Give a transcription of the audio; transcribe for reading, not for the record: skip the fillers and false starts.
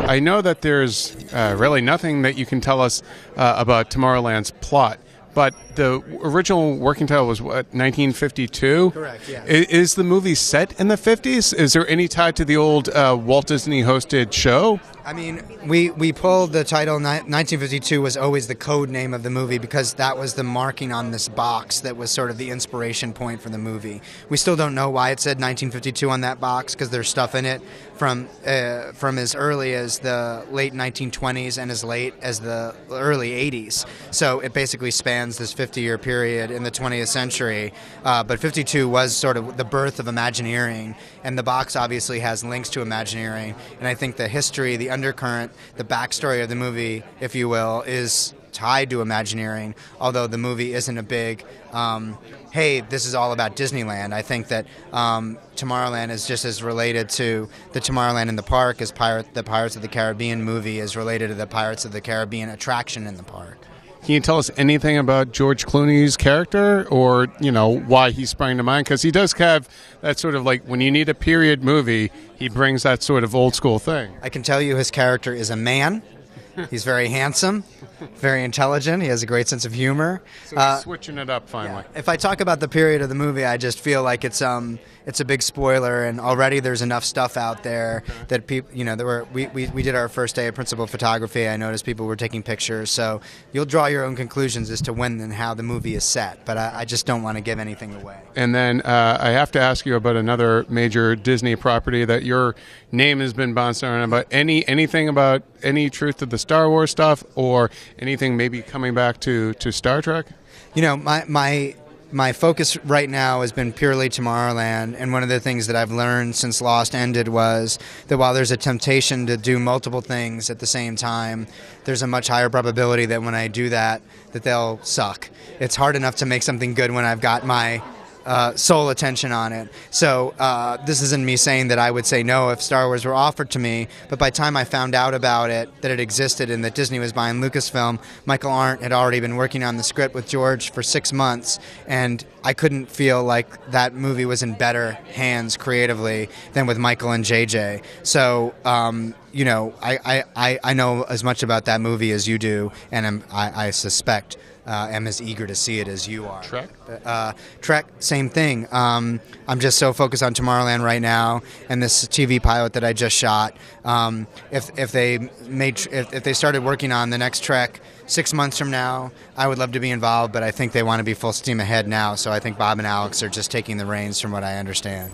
I know that there's really nothing that you can tell us about Tomorrowland's plot, but the original working title was what, 1952? Correct, yeah. Is the movie set in the 50s? Is there any tie to the old Walt Disney hosted show? I mean, we pulled the title. 1952 was always the code name of the movie because that was the marking on this box that was sort of the inspiration point for the movie. We still don't know why it said 1952 on that box because there's stuff in it from as early as the late 1920s and as late as the early 80s. So it basically spans this 50-year period in the 20th century. But 52 was sort of the birth of Imagineering, and the box obviously has links to Imagineering. And I think the history, the undercurrent, the backstory of the movie, if you will, is tied to Imagineering, although the movie isn't a big, hey, this is all about Disneyland. I think that Tomorrowland is just as related to the Tomorrowland in the park as the Pirates of the Caribbean movie is related to the Pirates of the Caribbean attraction in the park. Can you tell us anything about George Clooney's character, or why he sprang to mind? Because he does have that sort of like when you need a period movie, he brings that sort of old school thing. I can tell you his character is a man. He's very handsome, very intelligent. He has a great sense of humor. So he's switching it up finally. Yeah. If I talk about the period of the movie, I just feel like it's a big spoiler, and already there's enough stuff out there that people, we did our first day of principal photography. I noticed people were taking pictures, so you'll draw your own conclusions as to when and how the movie is set. But I just don't want to give anything away. And then I have to ask you about another major Disney property that your name has been bounced around about. Anything about any truth to the Star Wars stuff, or anything maybe coming back to Star Trek? My focus right now has been purely Tomorrowland, and one of the things that I've learned since Lost ended was that while there's a temptation to do multiple things at the same time, there's a much higher probability that when I do that they'll suck. It's hard enough to make something good when I've got my sole attention on it. So this isn't me saying that I would say no if Star Wars were offered to me, but by the time I found out about it, that it existed and that Disney was buying Lucasfilm, Michael Arndt had already been working on the script with George for 6 months, and I couldn't feel like that movie was in better hands creatively than with Michael and JJ. So I know as much about that movie as you do, and I suspect am as eager to see it as you are. Trek, same thing. I'm just so focused on Tomorrowland right now, and this TV pilot that I just shot. If they started working on the next Trek 6 months from now, I would love to be involved, but I think they want to be full steam ahead now. So I think Bob and Alex are just taking the reins, from what I understand.